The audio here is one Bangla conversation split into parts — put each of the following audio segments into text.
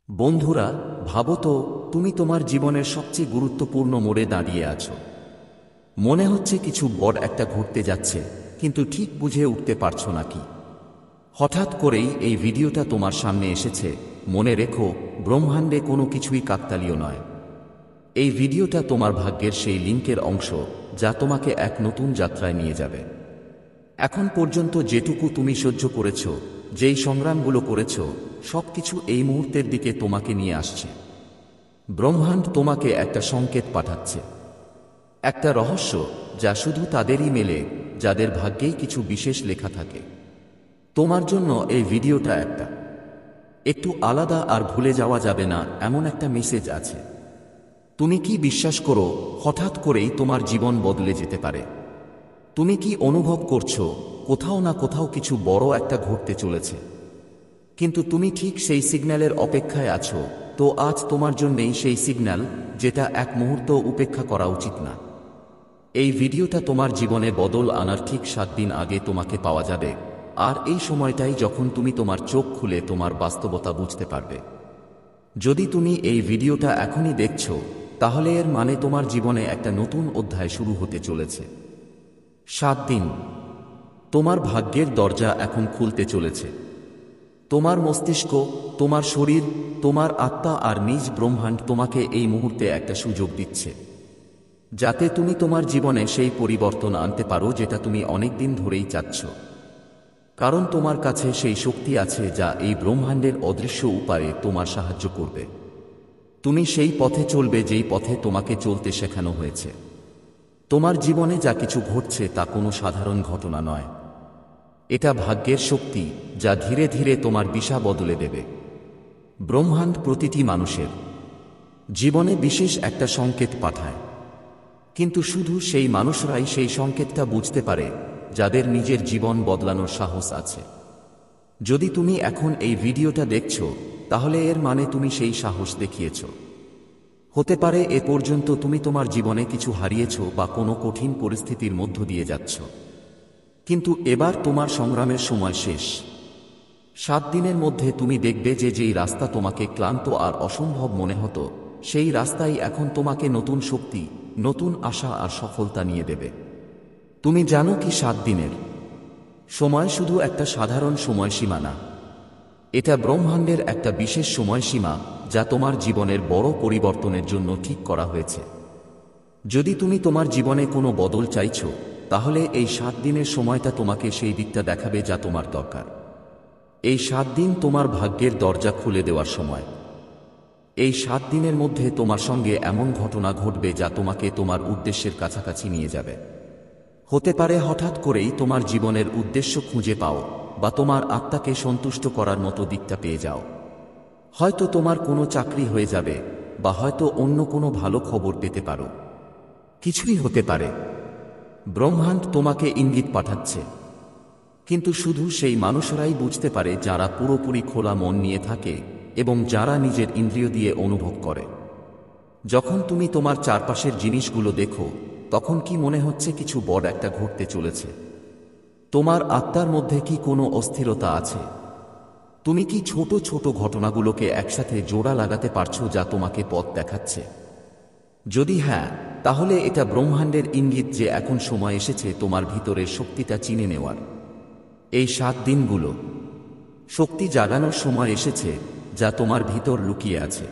বন্ধুরা, ভাবো তো, তুমি তোমার জীবনের সবচেয়ে গুরুত্বপূর্ণ মোড়ে দাঁড়িয়ে আছো। মনে হচ্ছে কিছু বড় একটা ঘটতে যাচ্ছে, কিন্তু ঠিক বুঝে উঠতে পারছো না কি। হঠাৎ করেই এই ভিডিওটা তোমার সামনে এসেছে। মনে রেখো, ব্রহ্মাণ্ডে কোনো কিছুই কাকতালীয় নয়। এই ভিডিওটা তোমার ভাগ্যের সেই লিঙ্কের অংশ, যা তোমাকে এক নতুন যাত্রায় নিয়ে যাবে। এখন পর্যন্ত যেটুকু তুমি সহ্য করেছ, যেই সংগ্রামগুলো করেছ, সবকিছু এই মুহূর্তের দিকে তোমাকে নিয়ে আসছে। ব্রহ্মাণ্ড তোমাকে একটা সংকেত পাঠাচ্ছে, একটা রহস্য যা শুধু তাদেরই মেলে যাদের ভাগ্যেই কিছু বিশেষ লেখা থাকে। তোমার জন্য এই ভিডিওটা একটু আলাদা, আর ভুলে যাওয়া যাবে না এমন একটা মেসেজ আছে। তুমি কি বিশ্বাস করো, হঠাৎ করেই তোমার জীবন বদলে যেতে পারে? তুমি কি অনুভব করছো, কোথাও না কোথাও কিছু বড় একটা ঘটতে চলেছে? কিন্তু তুমি ঠিক সেই সিগন্যালের অপেক্ষায় আছো। তো আজ তোমার জন্যেই সেই সিগন্যাল, যেটা এক মুহূর্ত উপেক্ষা করা উচিত না। এই ভিডিওটা তোমার জীবনে বদল আনার ঠিক 7 দিন আগে তোমাকে পাওয়া যাবে। আর এই সময়টাই যখন তুমি তোমার চোখ খুলে তোমার বাস্তবতা বুঝতে পারবে। যদি তুমি এই ভিডিওটা এখনই দেখছো, তাহলে এর মানে তোমার জীবনে একটা নতুন অধ্যায় শুরু হতে চলেছে। 7 দিন, তোমার ভাগ্যের দরজা এখন খুলতে চলেছে। তোমার মস্তিষ্ক, তোমার শরীর, তোমার আত্মা আর নিজ ব্রহ্মাণ্ড তোমাকে এই মুহূর্তে একটা সুযোগ দিচ্ছে, যাতে তুমি তোমার জীবনে সেই পরিবর্তন আনতে পারো যেটা তুমি অনেক দিন ধরেই চাচ্ছ। কারণ তোমার কাছে সেই শক্তি আছে যা এই ব্রহ্মাণ্ডের অদৃশ্য উপায়ে তোমার সাহায্য করবে। তুমি সেই পথে চলবে যেই পথে তোমাকে চলতে শেখানো হয়েছে। তোমার জীবনে যা কিছু ঘটছে তা কোনো সাধারণ ঘটনা নয়। এটা ভাগ্যের শক্তি, যা ধীরে ধীরে তোমার দিশা বদলে দেবে। ব্রহ্মাণ্ড প্রতিটি মানুষের জীবনে বিশেষ একটা সংকেত পাঠায়, কিন্তু শুধু সেই মানুষরাই সেই সংকেতটা বুঝতে পারে যাদের নিজের জীবন বদলানোর সাহস আছে। যদি তুমি এখন এই ভিডিওটা দেখছো, তাহলে এর মানে তুমি সেই সাহস দেখিয়েছ। হতে পারে এ পর্যন্ত তুমি তোমার জীবনে কিছু হারিয়েছ বা কোনো কঠিন পরিস্থিতির মধ্য দিয়ে যাচ্ছ, কিন্তু এবার তোমার সংগ্রামের সময় শেষ। 7 দিনের মধ্যে তুমি দেখবে যে যেই রাস্তা তোমাকে ক্লান্ত আর অসম্ভব মনে হতো, সেই রাস্তাই এখন তোমাকে নতুন শক্তি, নতুন আশা আর সফলতা নিয়ে দেবে। তুমি জানো কি, 7 দিনের সময় শুধু একটা সাধারণ সময়সীমা না। এটা ব্রহ্মাণ্ডের একটা বিশেষ সময়সীমা, যা তোমার জীবনের বড় পরিবর্তনের জন্য ঠিক করা হয়েছে। যদি তুমি তোমার জীবনে কোনো বদল চাইছো, তাহলে এই 7 দিনের সময়টা তোমাকে সেই দিকটা দেখাবে যা তোমার দরকার। এই 7 দিন তোমার ভাগ্যের দরজা খুলে দেওয়ার সময়। এই 7 দিনের মধ্যে তোমার সঙ্গে এমন ঘটনা ঘটবে যা তোমাকে তোমার উদ্দেশ্যের কাছাকাছি নিয়ে যাবে। হতে পারে হঠাৎ করেই তোমার জীবনের উদ্দেশ্য খুঁজে পাও, বা তোমার আত্মাকে সন্তুষ্ট করার মতো দিকটা পেয়ে যাও। হয়তো তোমার কোনো চাকরি হয়ে যাবে, বা হয়তো অন্য কোনো ভালো খবর পেতে পারো। কিছুই হতে পারে। ব্রহ্মাণ্ড তোমাকে ইঙ্গিত পাঠাচ্ছে, কিন্তু শুধু সেই মানুষরাই বুঝতে পারে যারা পুরোপুরি খোলা মন নিয়ে থাকে এবং যারা নিজের ইন্দ্রিয় দিয়ে অনুভব করে। যখন তুমি তোমার চারপাশের জিনিসগুলো দেখো, তখন কি মনে হচ্ছে কিছু বড় একটা ঘটতে চলেছে? তোমার আত্মার মধ্যে কি কোনো অস্থিরতা আছে? তুমি কি ছোট ছোট ঘটনাগুলোকে একসাথে জোড়া লাগাতে পারছো যা তোমাকে পথ দেখাচ্ছে? যদি হ্যাঁ, তাহলে এটা ব্রহ্মাণ্ডের ইঙ্গিত যে এখন সময় এসেছে তোমার ভিতরের শক্তিটা চিনে নেওয়ার। এই 7 দিনগুলো শক্তি জাগানোর সময় এসেছে, যা তোমার ভিতর লুকিয়ে আছে।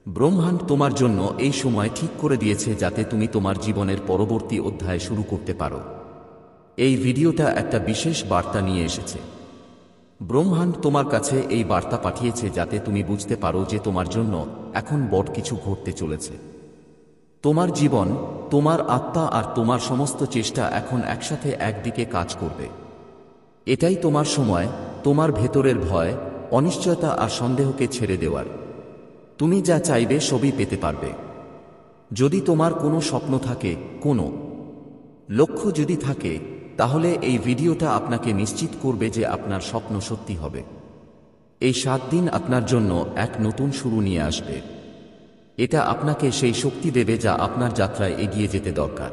ব্রহ্মাণ্ড তোমার জন্য এই সময় ঠিক করে দিয়েছে যাতে তুমি তোমার জীবনের পরবর্তী অধ্যায় শুরু করতে পারো। এই ভিডিওটা একটা বিশেষ বার্তা নিয়ে এসেছে। ব্রহ্মাণ্ড তোমার কাছে এই বার্তা পাঠিয়েছে যাতে তুমি বুঝতে পারো যে তোমার জন্য এখন বড় কিছু ঘটতে চলেছে। তোমার জীবন, তোমার আত্মা আর তোমার সমস্ত চেষ্টা এখন একসাথে একদিকে কাজ করবে। এটাই তোমার সময়, তোমার ভেতরের ভয়, অনিশ্চয়তা আর সন্দেহকে ছেড়ে দেওয়ার। তুমি যা চাইবে সবই পেতে পারবে। যদি তোমার কোনো স্বপ্ন থাকে, কোনো লক্ষ্য যদি থাকে, তাহলে এই ভিডিওটা আপনাকে নিশ্চিত করবে যে আপনার স্বপ্ন সত্যি হবে। এই 7 দিন আপনার জন্য এক নতুন শুরু নিয়ে আসবে। এটা আপনাকে সেই শক্তি দেবে যা আপনার যাত্রায় এগিয়ে যেতে দরকার।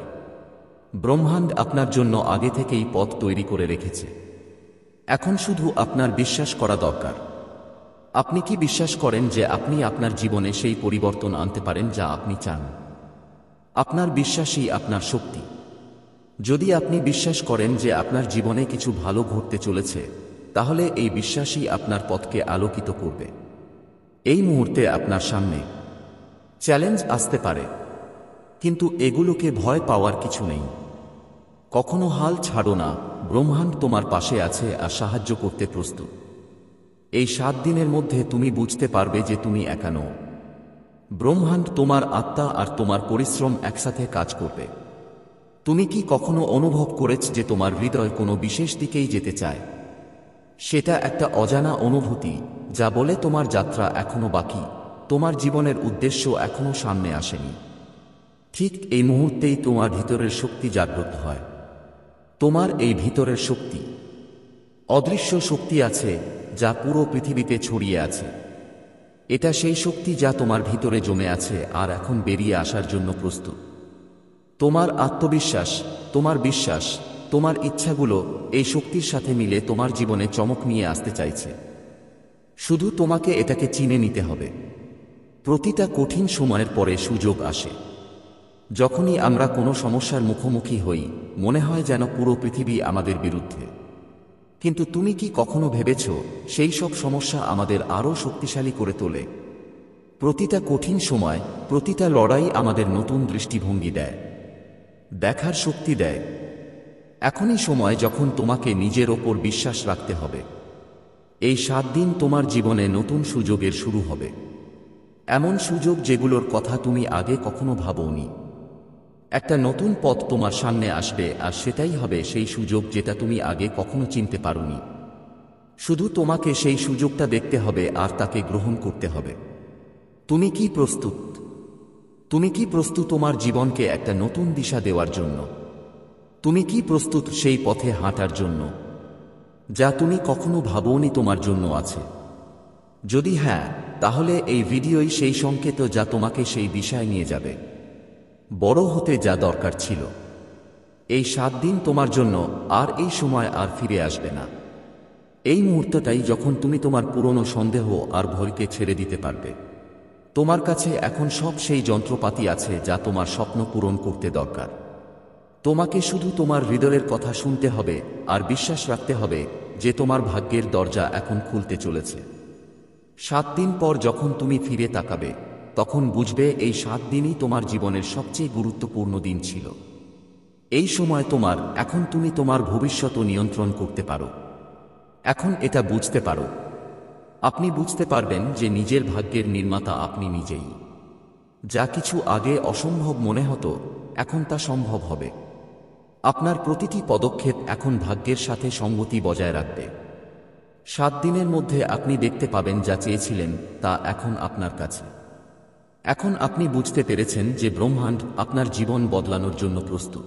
ব্রহ্মাণ্ড আপনার জন্য আগে থেকেই পথ তৈরি করে রেখেছে। এখন শুধু আপনার বিশ্বাস করা দরকার। আপনি কি বিশ্বাস করেন যে আপনি আপনার জীবনে সেই পরিবর্তন আনতে পারেন যা আপনি চান? আপনার বিশ্বাসই আপনার শক্তি। যদি আপনি বিশ্বাস করেন যে আপনার জীবনে কিছু ভালো ঘটতে চলেছে, তাহলে এই বিশ্বাসই আপনার পথকে আলোকিত করবে। এই মুহূর্তে আপনার সামনে চ্যালেঞ্জ আসতে পারে, কিন্তু এগুলোকে ভয় পাওয়ার কিছু নেই। কখনো হাল ছাড়ো না, ব্রহ্মাণ্ড তোমার পাশে আছে আর সাহায্য করতে প্রস্তুত। এই 7 দিনের মধ্যে তুমি বুঝতে পারবে যে তুমি একা নও। ব্রহ্মাণ্ড, তোমার আত্মা আর তোমার পরিশ্রম একসাথে কাজ করবে। তুমি কি কখনো অনুভব করেছ যে তোমার হৃদয় কোনো বিশেষ দিকেই যেতে চায়? সেটা একটা অজানা অনুভূতি যা বলে তোমার যাত্রা এখনো বাকি, তোমার জীবনের উদ্দেশ্য এখনো সামনে আসেনি। ঠিক এই মুহূর্তেই তোমার ভিতরের শক্তি জাগ্রত হয়। তোমার এই ভিতরের শক্তি, অদৃশ্য শক্তি আছে যা পুরো পৃথিবীতে ছড়িয়ে আছে। এটা সেই শক্তি যা তোমার ভিতরে জমে আছে আর এখন বেরিয়ে আসার জন্য প্রস্তুত। তোমার আত্মবিশ্বাস, তোমার বিশ্বাস, তোমার ইচ্ছাগুলো এই শক্তির সাথে মিলে তোমার জীবনে চমক নিয়ে আসতে চাইছে। শুধু তোমাকে এটাকে চিনে নিতে হবে। প্রতিটা কঠিন সময়ের পরে সুযোগ আসে। যখনই আমরা কোনো সমস্যার মুখোমুখি হই, মনে হয় যেন পুরো পৃথিবী আমাদের বিরুদ্ধে। কিন্তু তুমি কি কখনো ভেবেছ সেই সব সমস্যা আমাদের আরও শক্তিশালী করে তোলে? প্রতিটা কঠিন সময়, প্রতিটা লড়াই আমাদের নতুন দৃষ্টিভঙ্গি দেয়, দেখার শক্তি দেয়। এখনই সময় যখন তোমাকে নিজের ওপর বিশ্বাস রাখতে হবে। এই 7 দিন তোমার জীবনে নতুন সুযোগের শুরু হবে। এমন সুযোগ যেগুলোর কথা তুমি আগে কখনো ভাবোনি। একটা নতুন পথ তোমার সামনে আসবে আর সেটাই হবে সেই সুযোগ যেটা তুমি আগে কখনো চিনতে পারোনি। শুধু তোমাকে সেই সুযোগটা দেখতে হবে আর তাকে গ্রহণ করতে হবে। তুমি কি প্রস্তুত? তুমি কি প্রস্তুত তোমার জীবনকে একটা নতুন দিশা দেওয়ার জন্য? তুমি কি প্রস্তুত সেই পথে হাঁটার জন্য যা তুমি কখনো ভাবোনি তোমার জন্য আছে? যদি হ্যাঁ, তাহলে এই ভিডিওই সেই সংকেত যা তোমাকে সেই দিশায় নিয়ে যাবে, বড় হতে যা দরকার ছিল। এই 7 দিন তোমার জন্য, আর এই সময় আর ফিরে আসবে না। এই মুহূর্তটাই যখন তুমি তোমার পুরনো সন্দেহ আর ভয়কে ছেড়ে দিতে পারবে। তোমার কাছে এখন সব সেই যন্ত্রপাতি আছে যা তোমার স্বপ্ন পূরণ করতে দরকার। তোমাকে শুধু তোমার হৃদয়ের কথা শুনতে হবে আর বিশ্বাস রাখতে হবে যে তোমার ভাগ্যের দরজা এখন খুলতে চলেছে। 7 দিন পর যখন তুমি ফিরে তাকাবে, তখন বুঝবে এই 7 দিনই তোমার জীবনের সবচেয়ে গুরুত্বপূর্ণ দিন ছিল। এই সময় তোমার, এখন তুমি তোমার ভবিষ্যৎ নিয়ন্ত্রণ করতে পারো। এখন এটা বুঝতে পারো। আপনি বুঝতে পারবেন যে নিজের ভাগ্যের নির্মাতা আপনি নিজেই। যা কিছু আগে অসম্ভব মনে হতো, এখন তা সম্ভব হবে। আপনার প্রতিটি পদক্ষেপ এখন ভাগ্যের সাথে সঙ্গতি বজায় রাখবে। 7 দিনের মধ্যে আপনি দেখতে পাবেন যা চেয়েছিলেন তা এখন আপনার কাছে। এখন আপনি বুঝতে পেরেছেন যে ব্রহ্মাণ্ড আপনার জীবন বদলানোর জন্য প্রস্তুত।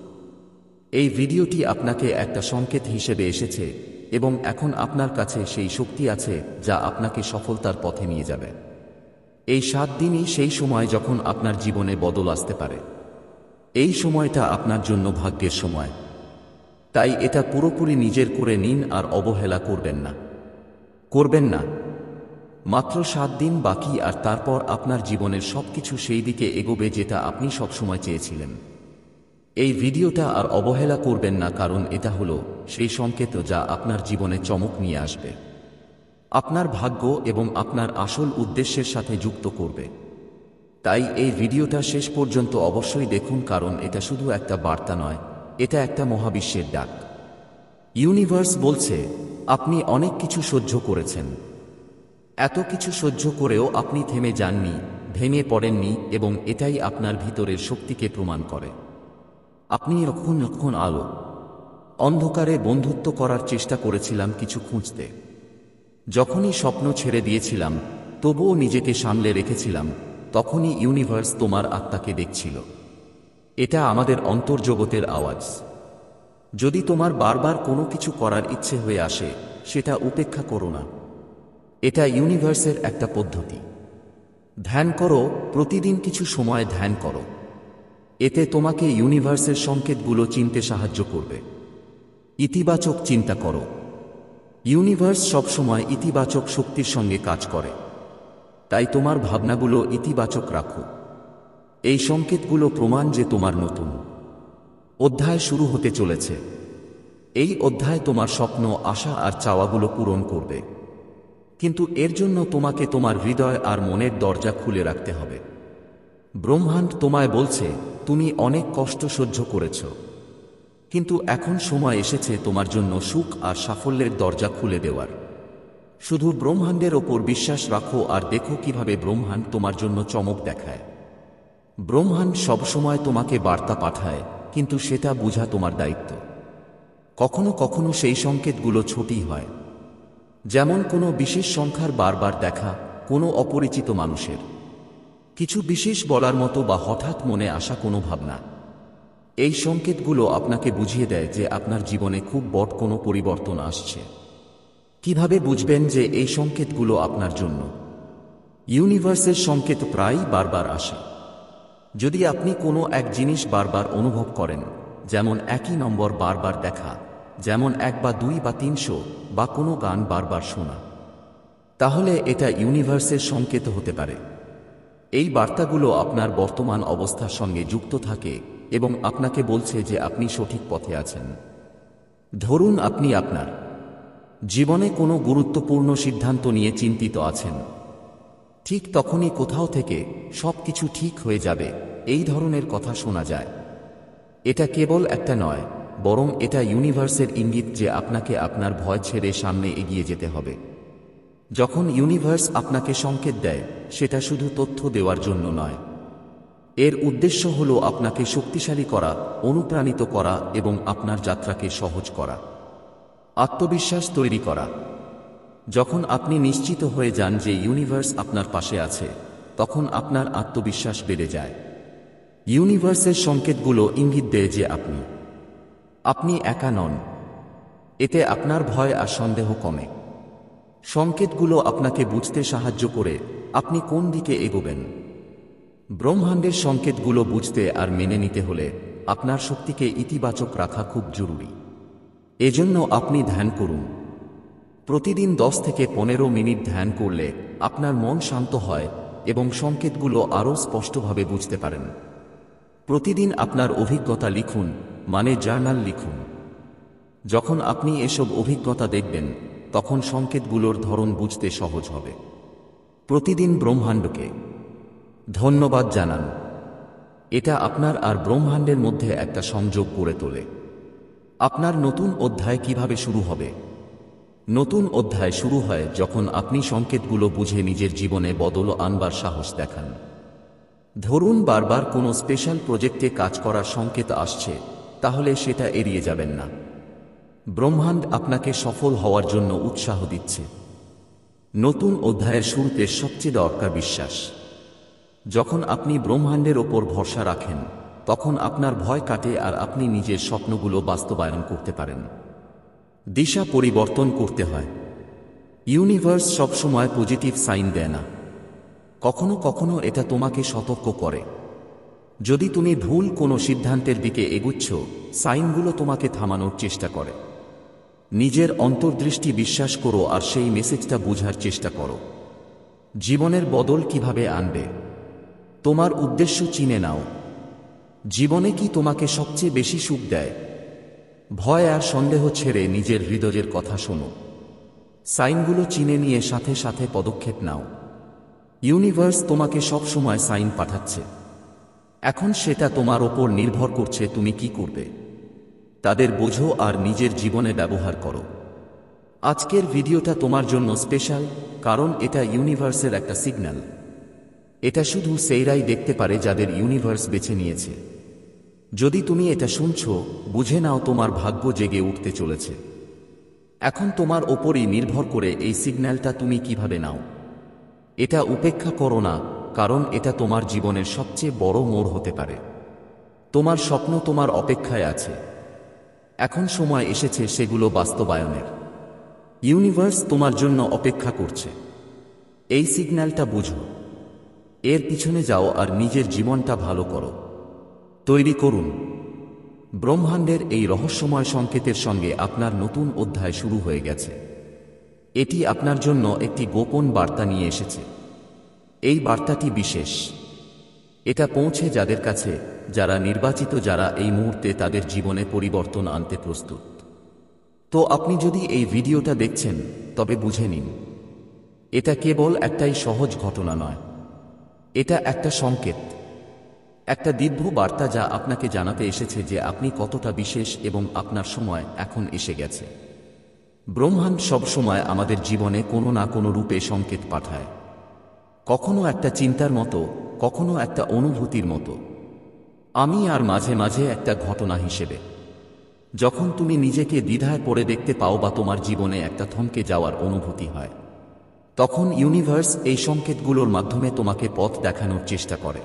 এই ভিডিওটি আপনাকে একটা সংকেত হিসেবে এসেছে এবং এখন আপনার কাছে সেই শক্তি আছে যা আপনাকে সফলতার পথে নিয়ে যাবে। এই 7 দিনই সেই সময় যখন আপনার জীবনে বদল আসতে পারে। এই সময়টা আপনার জন্য ভাগ্যের সময়। তাই এটা পুরোপুরি নিজের করে নিন আর অবহেলা করবেন না। করবেন না। মাত্র 7 দিন বাকি আর তারপর আপনার জীবনের সবকিছু সেই দিকে এগোবে যেটা আপনি সবসময় চেয়েছিলেন। এই ভিডিওটা আর অবহেলা করবেন না, কারণ এটা হলো সেই সংকেত যা আপনার জীবনে চমক নিয়ে আসবে, আপনার ভাগ্য এবং আপনার আসল উদ্দেশ্যের সাথে যুক্ত করবে। তাই এই ভিডিওটা শেষ পর্যন্ত অবশ্যই দেখুন, কারণ এটা শুধু একটা বার্তা নয়, এটা একটা মহাবিশ্বের ডাক। ইউনিভার্স বলছে আপনি অনেক কিছু সহ্য করেছেন। এত কিছু সহ্য করেও আপনি থেমে যাননি, ভেঙে পড়েননি, এবং এটাই আপনার ভিতরের শক্তিকে প্রমাণ করে। আপনি যখন আলো অন্ধকারে বন্ধুত্ব করার চেষ্টা করেছিলাম কিছু খুঁজতে, যখনই স্বপ্ন ছেড়ে দিয়েছিলাম তবুও নিজেকে সামলে রেখেছিলাম, তখনই ইউনিভার্স তোমার আত্মাকে দেখছিল। এটা আমাদের অন্তর্জগতের আওয়াজ। যদি তোমার বারবার কোনো কিছু করার ইচ্ছে হয়ে আসে, সেটা উপেক্ষা করো না। এটা ইউনিভার্সের একটা পদ্ধতি। ধ্যান করো, প্রতিদিন কিছু সময় ধ্যান করো। এতে তোমাকে ইউনিভার্সের সংকেতগুলো চিনতে সাহায্য করবে। ইতিবাচক চিন্তা করো। ইউনিভার্স সবসময় ইতিবাচক শক্তির সঙ্গে কাজ করে। তাই তোমার ভাবনাগুলো ইতিবাচক রাখো। এই সংকেতগুলো প্রমাণ যে তোমার নতুন অধ্যায় শুরু হতে চলেছে। এই অধ্যায় তোমার স্বপ্ন, আশা আর চাওয়াগুলো পূরণ করবে। কিন্তু এর জন্য তোমাকে তোমার হৃদয় আর মনের দরজা খুলে রাখতে হবে। ব্রহ্মাণ্ড তোমায় বলছে, তুমি অনেক কষ্ট সহ্য করেছ, কিন্তু এখন সময় এসেছে তোমার জন্য সুখ আর সাফল্যের দরজা খুলে দেওয়ার। শুধু ব্রহ্মাণ্ডের ওপর বিশ্বাস রাখো আর দেখো কিভাবে ব্রহ্মাণ্ড তোমার জন্য চমক দেখায়। ব্রহ্মাণ্ড সবসময় তোমাকে বার্তা পাঠায়, কিন্তু সেটা বোঝা তোমার দায়িত্ব। কখনো কখনো সেই সংকেতগুলো ছোটই হয়, যেমন কোনো বিশেষ সংখ্যার বারবার দেখা, কোনো অপরিচিত মানুষের কিছু বিশেষ বলার মতো বা হঠাৎ মনে আসা কোনো ভাবনা। এই সংকেতগুলো আপনাকে বুঝিয়ে দেয় যে আপনার জীবনে খুব বড় কোনো পরিবর্তন আসছে। কিভাবে বুঝবেন যে এই সংকেতগুলো আপনার জন্য? ইউনিভার্সের সংকেত প্রায়ই বারবার আসে। যদি আপনি কোনো এক জিনিস বারবার অনুভব করেন, যেমন একই নম্বর বারবার দেখা, যেমন 1 বা 2 বা 300, বা কোনো গান বারবার শোনা, তাহলে এটা ইউনিভার্সের সংকেত হতে পারে। এই বার্তাগুলো আপনার বর্তমান অবস্থার সঙ্গে যুক্ত থাকে এবং আপনাকে বলছে যে আপনি সঠিক পথে আছেন। ধরুন আপনি আপনার জীবনে কোনো গুরুত্বপূর্ণ সিদ্ধান্ত নিয়ে চিন্তিত আছেন। ঠিক তখনই কোথাও থেকে সবকিছু ঠিক হয়ে যাবে, এই ধরনের কথা শোনা যায়। এটা কেবল একটা নয়, বরং এটা ইউনিভার্সের ইঙ্গিত যে আপনাকে আপনার ভয় ছেড়ে সামনে এগিয়ে যেতে হবে। যখন ইউনিভার্স আপনাকে সংকেত দেয়, সেটা শুধু তথ্য দেওয়ার জন্য নয়। এর উদ্দেশ্য হলো আপনাকে শক্তিশালী করা, অনুপ্রাণিত করা এবং আপনার যাত্রাকে সহজ করা, আত্মবিশ্বাস তৈরি করা। যখন আপনি নিশ্চিত হয়ে যান যে ইউনিভার্স আপনার পাশে আছে, তখন আপনার আত্মবিশ্বাস বেড়ে যায়। ইউনিভার্সের সংকেতগুলো ইঙ্গিত দেয় যে আপনি একা নন। এতে আপনার ভয় আর সন্দেহ কমে। সংকেতগুলো আপনাকে বুঝতে সাহায্য করে আপনি কোন দিকে এগোবেন। ব্রহ্মাণ্ডের সংকেতগুলো বুঝতে আর মেনে নিতে হলে আপনার শক্তিকে ইতিবাচক রাখা খুব জরুরি। এজন্য আপনি ধ্যান করুন। প্রতিদিন 10 থেকে 15 মিনিট ধ্যান করলে আপনার মন শান্ত হয় এবং সংকেতগুলো আরও স্পষ্টভাবে বুঝতে পারেন। প্রতিদিন আপনার অভিজ্ঞতা লিখুন, মানে জার্নাল লিখুন। যখন আপনি এসব অভিজ্ঞতা দেখবেন, তখন সংকেতগুলোর ধরন বুঝতে সহজ হবে। প্রতিদিন ব্রহ্মাণ্ডকে ধন্যবাদ জানান। এটা আপনার আর ব্রহ্মাণ্ডের মধ্যে একটা সংযোগ গড়ে তোলে। আপনার নতুন অধ্যায় কিভাবে শুরু হবে? নতুন অধ্যায় শুরু হয় যখন আপনি সংকেতগুলো বুঝে নিজের জীবনে বদল আনবার সাহস দেখান। ধরুন বারবার কোনো স্পেশাল প্রজেক্টে কাজ করার সংকেত আসছে, তাহলে সেটা এড়িয়ে যাবেন না। ব্রহ্মাণ্ড আপনাকে সফল হওয়ার জন্য উৎসাহ দিচ্ছে। নতুন অধ্যায়ের শুরুতে সবচেয়ে দরকার বিশ্বাস। যখন আপনি ব্রহ্মাণ্ডের ওপর ভরসা রাখেন, তখন আপনার ভয় কাটে আর আপনি নিজের স্বপ্নগুলো বাস্তবায়ন করতে পারেন। দিশা পরিবর্তন করতে হয়। ইউনিভার্স সবসময় পজিটিভ সাইন দেয় না। কখনো কখনো এটা তোমাকে সতর্ক করে। যদি তুমি ভুল কোনো সিদ্ধান্তের দিকে এগুচ্ছ, সাইনগুলো তোমাকে থামানোর চেষ্টা করে। নিজের অন্তর্দৃষ্টি বিশ্বাস করো আর সেই মেসেজটা বোঝার চেষ্টা করো। জীবনের বদল কিভাবে আনবে? তোমার উদ্দেশ্য চিনে নাও। জীবনে কি তোমাকে সবচেয়ে বেশি সুখ দেয়? ভয় আর সন্দেহ ছেড়ে নিজের হৃদয়ের কথা শোনো। সাইনগুলো চিনে নিয়ে সাথে সাথে পদক্ষেপ নাও। ইউনিভার্স তোমাকে সব সময় সাইন পাঠাচ্ছে। এখন সেটা তোমার ওপর নির্ভর করছে তুমি কি করবে। তাদের বোঝো আর নিজের জীবনে ব্যবহার করো। আজকের ভিডিওটা তোমার জন্য স্পেশাল, কারণ এটা ইউনিভার্সের একটা সিগন্যাল। এটা শুধু সেইরাই দেখতে পারে যাদের ইউনিভার্স বেছে নিয়েছে। যদি তুমি এটা শুনছো, বুঝে নাও তোমার ভাগ্য জেগে উঠতে চলেছে। এখন তোমার ওপরই নির্ভর করে এই সিগন্যালটা তুমি কিভাবে নাও। এটা উপেক্ষা করো না, কারণ এটা তোমার জীবনের সবচেয়ে বড় মোড় হতে পারে। তোমার স্বপ্ন তোমার অপেক্ষায় আছে। এখন সময় এসেছে সেগুলো বাস্তবায়নের। ইউনিভার্স তোমার জন্য অপেক্ষা করছে। এই সিগন্যালটা বুঝো, এর পিছনে যাও আর নিজের জীবনটা ভালো করো। তৈরি করুন। ব্রহ্মাণ্ডের এই রহস্যময় সংকেতের সঙ্গে আপনার নতুন অধ্যায় শুরু হয়ে গেছে। এটি আপনার জন্য একটি গোপন বার্তা নিয়ে এসেছে। এই বার্তাটি বিশেষ। এটা পৌঁছে যাদের কাছে, যারা নির্বাচিত, যারা এই মুহূর্তে তাদের জীবনে পরিবর্তন আনতে প্রস্তুত। তো আপনি যদি এই ভিডিওটা দেখছেন, তবে বুঝে নিন, এটা কেবল একটাই সহজ ঘটনা নয়। এটা একটা সংকেত, একটা দিব্য বার্তা যা আপনাকে জানাতে এসেছে যে আপনি কতটা বিশেষ এবং আপনার সময় এখন এসে গেছে। ব্রহ্মাণ্ড সব সময় আমাদের জীবনে কোনো না কোনো রূপে সংকেত পাঠায়, কখনো একটা চিন্তার মতো, কখনো একটা অনুভূতির মতো, আমি আর মাঝে মাঝে একটা ঘটনা হিসেবে। যখন তুমি নিজেকে দ্বিধায় পড়ে দেখতে পাও বা তোমার জীবনে একটা থমকে যাওয়ার অনুভূতি হয়, তখন ইউনিভার্স এই সংকেতগুলোর মাধ্যমে তোমাকে পথ দেখানোর চেষ্টা করে।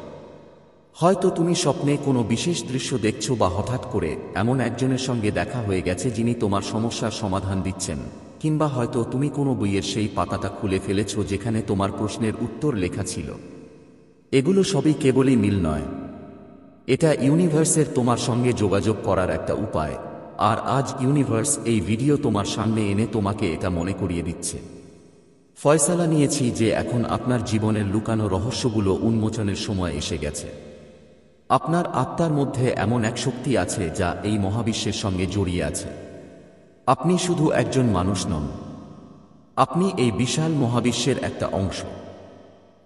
হয়তো তুমি স্বপ্নে কোনো বিশেষ দৃশ্য দেখছো, বা হঠাৎ করে এমন একজনের সঙ্গে দেখা হয়ে গেছে যিনি তোমার সমস্যার সমাধান দিচ্ছেন, কিংবা হয়তো তুমি কোনো বইয়ের সেই পাতাটা খুলে ফেলেছো যেখানে তোমার প্রশ্নের উত্তর লেখা ছিল। এগুলো সবই কেবলই মিল নয়, এটা ইউনিভার্সের তোমার সঙ্গে যোগাযোগ করার একটা উপায়। আর আজ ইউনিভার্স এই ভিডিও তোমার সামনে এনে তোমাকে এটা মনে করিয়ে দিচ্ছে। ফয়সালা নিয়েছি যে এখন আপনার জীবনের লুকানো রহস্যগুলো উন্মোচনের সময় এসে গেছে। আপনার আত্মার মধ্যে এমন এক শক্তি আছে যা এই মহাবিশ্বের সঙ্গে জড়িয়ে আছে। আপনি শুধু একজন মানুষ নন, আপনি এই বিশাল মহাবিশ্বের একটা অংশ।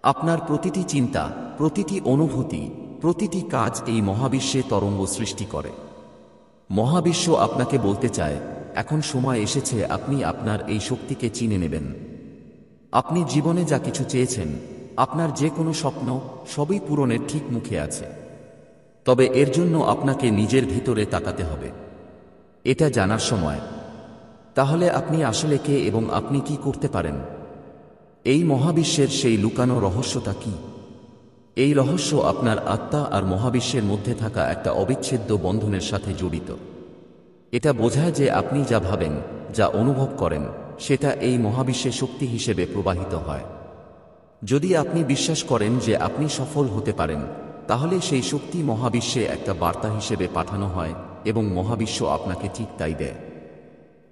আপনার প্রতিটি চিন্তা, প্রতিটি অনুভূতি, প্রতিটি কাজ এই মহাবিশ্বে তরঙ্গ সৃষ্টি করে। মহাবিশ্ব আপনাকে বলতে চায়, এখন সময় এসেছে আপনি আপনার এই শক্তিকে চিনে নেবেন। আপনি জীবনে যা কিছু চেয়েছেন, আপনার যে কোনো স্বপ্ন, সবই পূরণের ঠিক মুখে আছে। তবে এর জন্য আপনাকে নিজের ভিতরে তাকাতে হবে। এটা জানার সময়। তাহলে আপনি আসলে কে এবং আপনি কি করতে পারেন? এই মহাবিশ্বের সেই লুকানো রহস্যটা কি? এই রহস্য আপনার আত্মা আর মহাবিশ্বের মধ্যে থাকা একটা অবিচ্ছেদ্য বন্ধনের সাথে জড়িত। এটা বোঝায় যে আপনি যা ভাবেন, যা অনুভব করেন, সেটা এই মহাবিশ্বে শক্তি হিসেবে প্রবাহিত হয়। যদি আপনি বিশ্বাস করেন যে আপনি সফল হতে পারেন, তাহলে সেই শক্তি মহাবিশ্বে একটা বার্তা হিসেবে পাঠানো হয় এবং মহাবিশ্ব আপনাকে ঠিক তাই দেয়।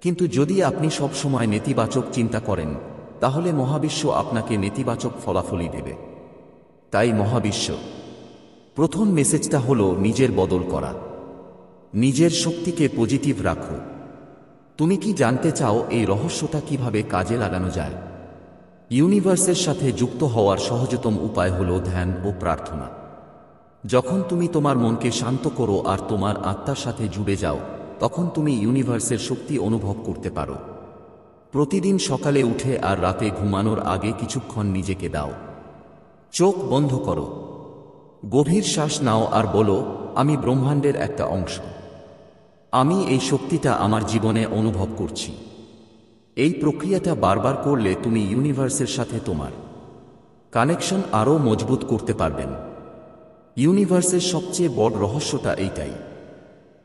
কিন্তু যদি আপনি সব সময় নেতিবাচক চিন্তা করেন, তাহলে মহাবিশ্ব আপনাকে নেতিবাচক ফলাফলই দেবে। তাই মহাবিশ্ব প্রথম মেসেজটা হলো নিজের বদল করা। নিজের শক্তিকে পজিটিভ রাখো। তুমি কি জানতে চাও এই রহস্যটা কিভাবে কাজে লাগানো যায়? ইউনিভার্সের সাথে যুক্ত হওয়ার সহজতম উপায় হলো ধ্যান ও প্রার্থনা। যখন তুমি তোমার মনকে শান্ত করো আর তোমার আত্মার সাথে জুড়ে যাও, তখন তুমি ইউনিভার্সের শক্তি অনুভব করতে পারো। প্রতিদিন সকালে উঠে আর রাতে ঘুমানোর আগে কিছুক্ষণ নিজেকে দাও। চোখ বন্ধ করো, গভীর শ্বাস নাও আর বলো, আমি ব্রহ্মাণ্ডের একটা অংশ। আমি এই শক্তিটা আমার জীবনে অনুভব করছি। এই প্রক্রিয়াটা বারবার করলে তুমি ইউনিভার্সের সাথে তোমার কানেকশন আরও মজবুত করতে পারবেন। ইউনিভার্সের সবচেয়ে বড় রহস্যটা এইটাই,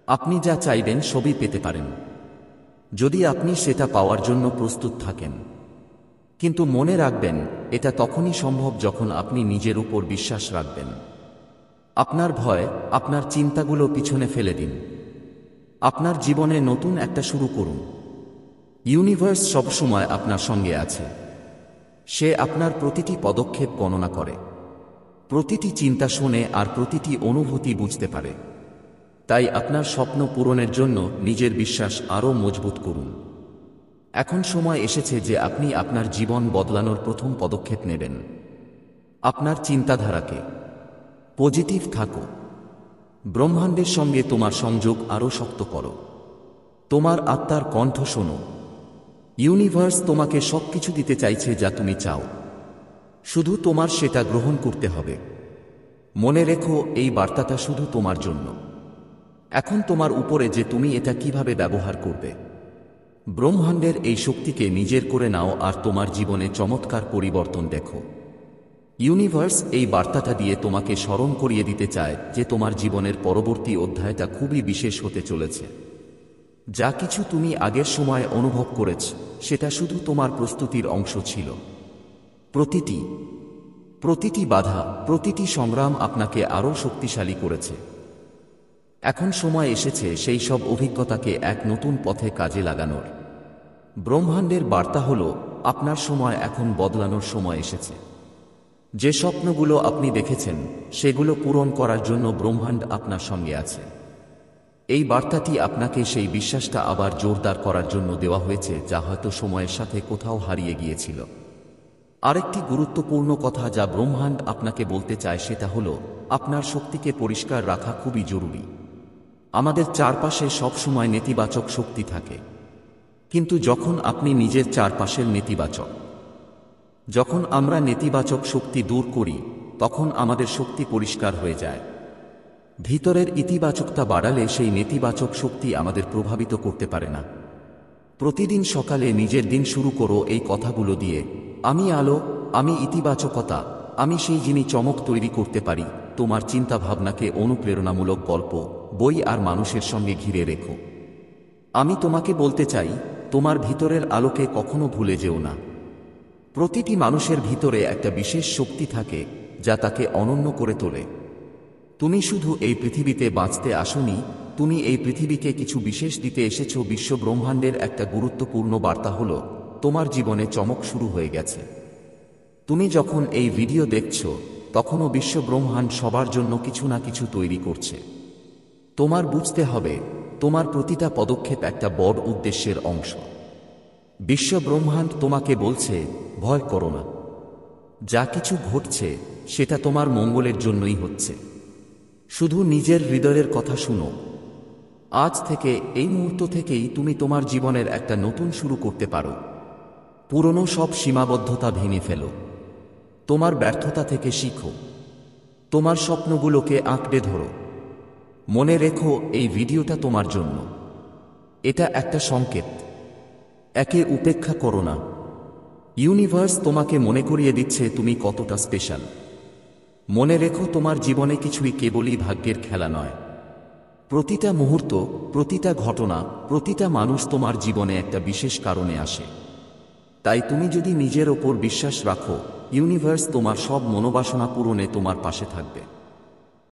আপনি যা চাইবেন সবই পেতে পারেন, যদি আপনি সেটা পাওয়ার জন্য প্রস্তুত থাকেন। কিন্তু মনে রাখবেন, এটা তখনই সম্ভব যখন আপনি নিজের উপর বিশ্বাস রাখবেন। আপনার ভয়, আপনার চিন্তাগুলো পিছনে ফেলে দিন। আপনার জীবনে নতুন একটা শুরু করুন। ইউনিভার্স সবসময় আপনার সঙ্গে আছে। সে আপনার প্রতিটি পদক্ষেপ গণনা করে, প্রতিটি চিন্তা শোনে আর প্রতিটি অনুভূতি বুঝতে পারে। তাই আপনার স্বপ্ন পূরণের জন্য নিজের বিশ্বাস আরও মজবুত করুন। এখন সময় এসেছে যে আপনি আপনার জীবন বদলানোর প্রথম পদক্ষেপ নেবেন। আপনার চিন্তাধারাকে পজিটিভ থাকো। ব্রহ্মাণ্ডের সঙ্গে তোমার সংযোগ আরও শক্ত করো। তোমার আত্মার কণ্ঠ শোনো। ইউনিভার্স তোমাকে সবকিছু দিতে চাইছে যা তুমি চাও, শুধু তোমার সেটা গ্রহণ করতে হবে। মনে রেখো, এই বার্তাটা শুধু তোমার জন্য। এখন তোমার উপরে যে তুমি এটা কিভাবে ব্যবহার করবে। ব্রহ্মাণ্ডের এই শক্তিকে নিজের করে নাও আর তোমার জীবনে চমৎকার পরিবর্তন দেখো। ইউনিভার্স এই বার্তাটা দিয়ে তোমাকে স্মরণ করিয়ে দিতে চায় যে তোমার জীবনের পরবর্তী অধ্যায়টা খুবই বিশেষ হতে চলেছে। যা কিছু তুমি আগের সময় অনুভব করেছ, সেটা শুধু তোমার প্রস্তুতির অংশ ছিল। প্রতিটি বাধা, প্রতিটি সংগ্রাম আপনাকে আরও শক্তিশালী করেছে। এখন সময় এসেছে সেই সব অভিজ্ঞতাকে এক নতুন পথে কাজে লাগানোর। ব্রহ্মাণ্ডের বার্তা হল, আপনার সময় এখন বদলানোর সময় এসেছে। যে স্বপ্নগুলো আপনি দেখেছেন সেগুলো পূরণ করার জন্য ব্রহ্মাণ্ড আপনার সঙ্গে আছে। এই বার্তাটি আপনাকে সেই বিশ্বাসটা আবার জোরদার করার জন্য দেওয়া হয়েছে যা হয়তো সময়ের সাথে কোথাও হারিয়ে গিয়েছিল। আরেকটি গুরুত্বপূর্ণ কথা যা ব্রহ্মাণ্ড আপনাকে বলতে চায় সেটা হলো আপনার শক্তিকে পরিষ্কার রাখা খুবই জরুরি। আমাদের চারপাশে সবসময় নেতিবাচক শক্তি থাকে, কিন্তু যখন আপনি নিজের চারপাশের যখন আমরা নেতিবাচক শক্তি দূর করি তখন আমাদের শক্তি পরিষ্কার হয়ে যায়। ভিতরের ইতিবাচকতা বাড়ালে সেই নেতিবাচক শক্তি আমাদের প্রভাবিত করতে পারে না। প্রতিদিন সকালে নিজের দিন শুরু করো এই কথাগুলো দিয়ে, আমি আলো, আমি ইতিবাচকতা, আমি সেই যিনি চমক তৈরি করতে পারি। তোমার চিন্তা ভাবনাকে অনুপ্রেরণামূলক গল্প, বই আর মানুষের সঙ্গে ঘিরে রেখো। আমি তোমাকে বলতে চাই, তোমার ভিতরের আলোকে কখনো ভুলে যেও না। প্রতিটি মানুষের ভিতরে একটা বিশেষ শক্তি থাকে যা তাকে অনন্য করে তোলে। তুমি শুধু এই পৃথিবীতে বাঁচতে আসোনি, তুমি এই পৃথিবীকে কিছু বিশেষ দিতে এসেছো। বিশ্ব ব্রহ্মাণ্ডের একটা গুরুত্বপূর্ণ বার্তা হলো তোমার জীবনে চমক শুরু হয়ে গেছে। তুমি যখন এই ভিডিও দেখছো তখনও বিশ্ব ব্রহ্মাণ্ড সবার জন্য কিছু না কিছু তৈরি করছে। তোমার বুঝতে হবে তোমার প্রতিটা পদক্ষেপ একটা বড় উদ্দেশ্যের অংশ। বিশ্ব ব্রহ্মাণ্ড তোমাকে বলছে, ভয় করো না, যা কিছু ঘটছে সেটা তোমার মঙ্গলের জন্যই হচ্ছে। শুধু নিজের হৃদয়ের কথা শুনো। আজ থেকে, এই মুহূর্ত থেকেই তুমি তোমার জীবনের একটা নতুন শুরু করতে পারো। পুরনো সব সীমাবদ্ধতা ভেঙে ফেলো। তোমার ব্যর্থতা থেকে শিখো। তোমার স্বপ্নগুলোকে আঁকড়ে ধরো। মনে রেখো, এই ভিডিওটা তোমার জন্য। এটা একটা সংকেত। একে উপেক্ষা করো না। ইউনিভার্স তোমাকে মনে করিয়ে দিচ্ছে তুমি কতটা স্পেশাল। মনে রেখো, তোমার জীবনে কিছুই কেবলই ভাগ্যের খেলা নয়। প্রতিটা মুহূর্ত, প্রতিটা ঘটনা, প্রতিটা মানুষ তোমার জীবনে একটা বিশেষ কারণে আসে। তাই তুমি যদি নিজের ওপর বিশ্বাস রাখো, ইউনিভার্স তোমার সব মনোবাসনা পূরণে তোমার পাশে থাকবে।